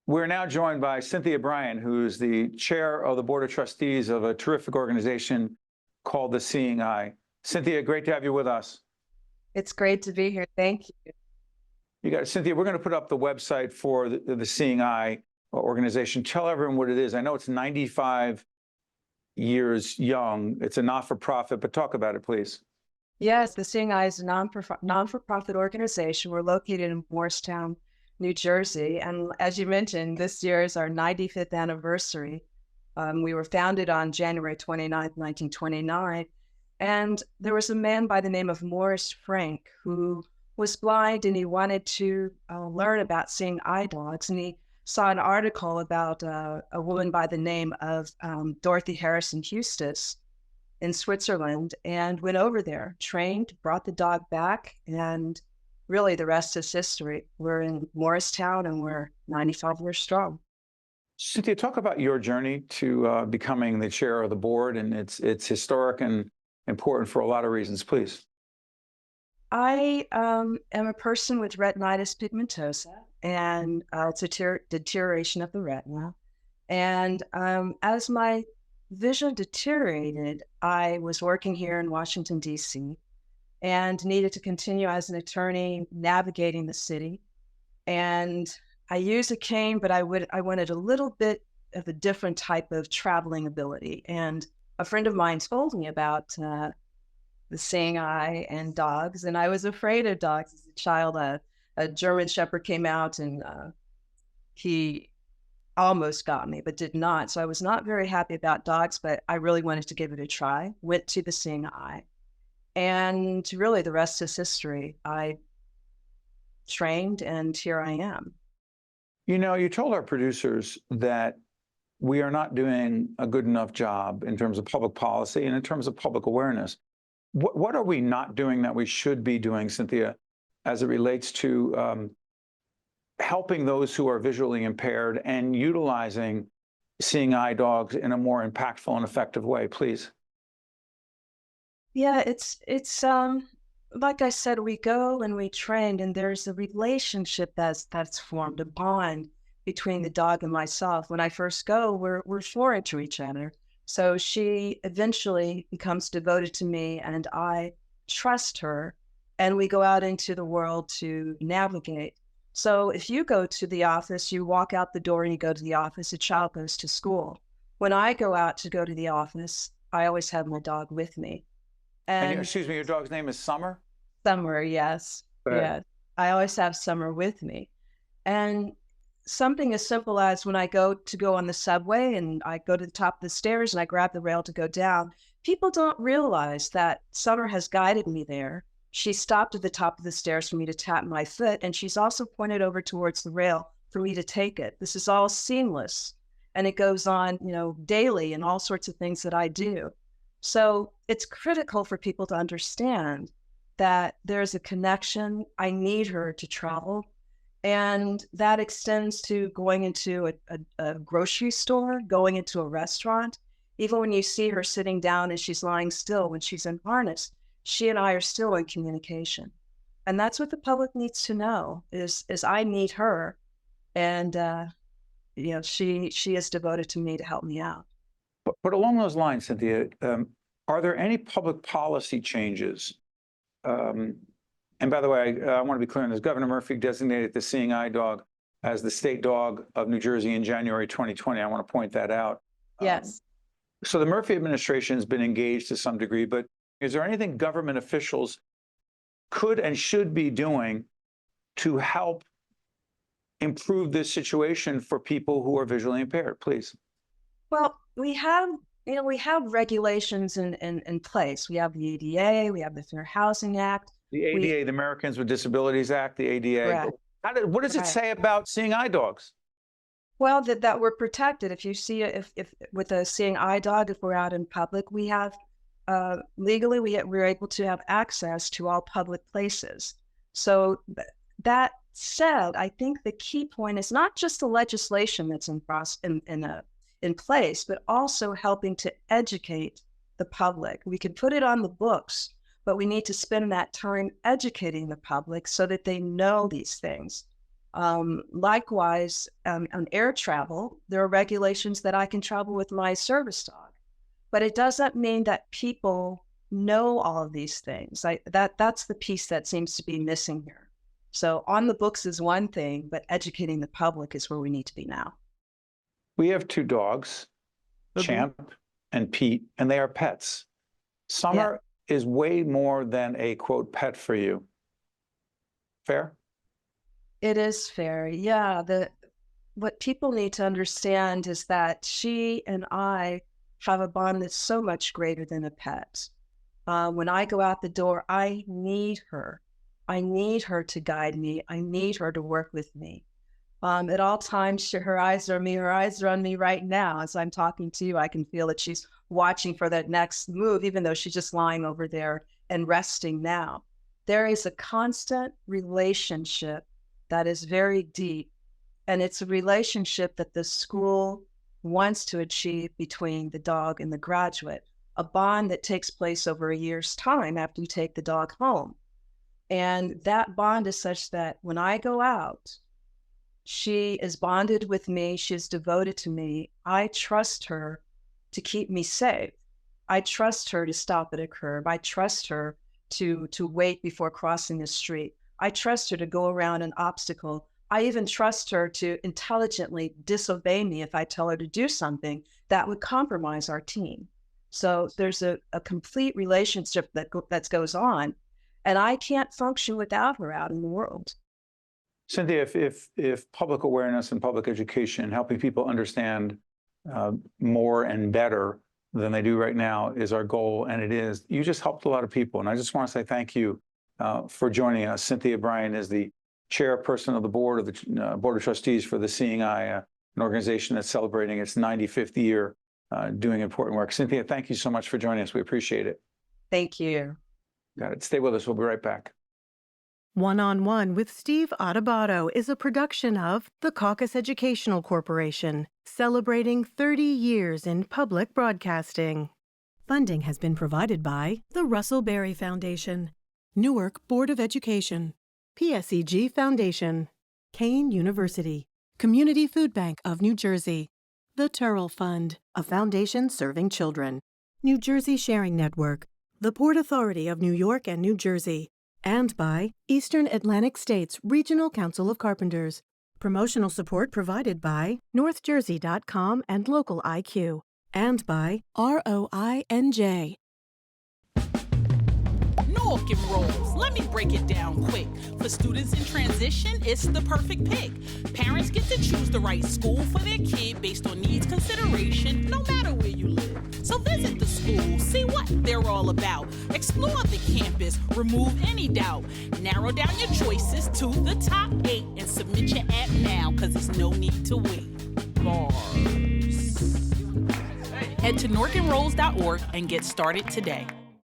We're now joined by Cynthia Bryant, who's the chair of the Board of Trustees of a terrific organization called the Seeing Eye. Cynthia, great to have you with us. It's great to be here. Thank you. You got it. Cynthia, we're going to put up the website for the Seeing Eye organization. Tell everyone what it is. I know it's 95 years young. It's a not-for-profit, but talk about it, please. Yes, the Seeing Eye is a non-for-profit organization. We're located in Morristown, New Jersey. And as you mentioned, this year is our 95th anniversary. We were founded on January 29th, 1929. And there was a man by the name of Morris Frank who was blind, and he wanted to learn about seeing eye dogs. And he saw an article about a woman by the name of Dorothy Harrison Eustace in Switzerland, and went over there, trained, brought the dog back, and really the rest is history. We're in Morristown, and we're 95 years strong. Cynthia, talk about your journey to becoming the chair of the board, and it's historic and important for a lot of reasons, please. I am a person with retinitis pigmentosa, and it's a deterioration of the retina. And as my vision deteriorated, I was working here in Washington, D.C., and needed to continue as an attorney navigating the city. And I used a cane, but I wanted a little bit of a different type of traveling ability. And a friend of mine told me about the Seeing Eye and dogs, and I was afraid of dogs as a child. A German Shepherd came out, and he almost got me, but did not. So I was not very happy about dogs, but I really wanted to give it a try. Went to the Seeing Eye, and really the rest is history. I trained, and here I am. You know, you told our producers that we are not doing a good enough job in terms of public policy and in terms of public awareness. What are we not doing that we should be doing, Cynthia, as it relates to helping those who are visually impaired and utilizing Seeing Eye dogs in a more impactful and effective way, please? Yeah, it's like I said, we go and we train, and there's a relationship that's formed, a bond between the dog and myself. When I first go, we're foreign to each other. So she eventually becomes devoted to me, and I trust her, and we go out into the world to navigate. So if you go to the office, you walk out the door and you go to the office, a child goes to school. When I go out to go to the office, I always have my dog with me. And And excuse me, your dog's name is Summer? Summer, yes. Go ahead. Yeah. I always have Summer with me. And something as simple as when I go on the subway and I go to the top of the stairs and I grab the rail to go down, people don't realize that Summer has guided me there. She stopped at the top of the stairs for me to tap my foot, and she's also pointed over towards the rail for me to take it. This is all seamless, and it goes on, daily, and all sorts of things that I do. So it's critical for people to understand that there's a connection. I need her to travel. And that extends to going into a grocery store, going into a restaurant. Even when you see her sitting down and she's lying still, when she's in harness, she and I are still in communication. And that's what the public needs to know is I need her. And, she is devoted to me to help me out. But along those lines, Cynthia, are there any public policy changes? And by the way, I want to be clear on this. Governor Murphy designated the Seeing Eye dog as the state dog of New Jersey in January 2020. I want to point that out. Yes. So the Murphy administration has been engaged to some degree, but is there anything government officials could and should be doing to help improve this situation for people who are visually impaired, please? Well, we have regulations in place. We have the ADA, we have the Fair Housing Act. The ADA, the Americans with Disabilities Act, the ADA. Correct. What does it say about Seeing Eye dogs? Well, that we're protected. If you see if with a Seeing Eye dog, if we're out in public, we have legally we're able to have access to all public places. So that said, I think the key point is not just the legislation that's in place, but also helping to educate the public. We can put it on the books, but we need to spend that time educating the public so that they know these things. Likewise, on air travel, there are regulations that I can travel with my service dog, but it doesn't mean that people know all of these things. That's the piece that seems to be missing here. So on the books is one thing, but educating the public is where we need to be now. We have two dogs, Champ and Pete, and they are pets. Summer is way more than a, quote, pet for you. Fair? It is fair. Yeah. What people need to understand is that she and I have a bond that's so much greater than a pet. When I go out the door, I need her. I need her to guide me. I need her to work with me. At all times, her eyes are on me. Her eyes are on me right now. As I'm talking to you, I can feel that she's watching for that next move, even though she's just lying over there and resting now. There is a constant relationship that is very deep, and it's a relationship that the school wants to achieve between the dog and the graduate, a bond that takes place over a year's time after you take the dog home. And that bond is such that when I go out, she is bonded with me. She is devoted to me. I trust her to keep me safe. I trust her to stop at a curb. I trust her to wait before crossing the street. I trust her to go around an obstacle. I even trust her to intelligently disobey me if I tell her to do something that would compromise our team. So there's a complete relationship that goes on, and I can't function without her out in the world. Cynthia, if public awareness and public education, helping people understand more and better than they do right now is our goal, and it is, you just helped a lot of people. And I just want to say thank you for joining us. Cynthia Bryant is the chairperson of the board of the Board of Trustees for the Seeing Eye, an organization that's celebrating its 95th year doing important work. Cynthia, thank you so much for joining us. We appreciate it. Thank you. Got it. Stay with us. We'll be right back. One-on-One with Steve Adubato is a production of the Caucus Educational Corporation, celebrating 30 years in public broadcasting. Funding has been provided by the Russell Berry Foundation, Newark Board of Education, PSEG Foundation, Kane University, Community Food Bank of New Jersey, the Turrell Fund, a foundation serving children, New Jersey Sharing Network, the Port Authority of New York and New Jersey, and by Eastern Atlantic States Regional Council of Carpenters. Promotional support provided by NorthJersey.com and Local IQ, and by ROINJ. Newark enrolls. Let me break it down quick. For students in transition, it's the perfect pick. Parents get to choose the right school for their kid based on needs consideration, no matter where you live. So visit the school, see what they're all about. Explore the campus, remove any doubt. Narrow down your choices to the top 8 and submit your app now, cause there's no need to wait. Bars. Head to NorkEnrolls.org and get started today.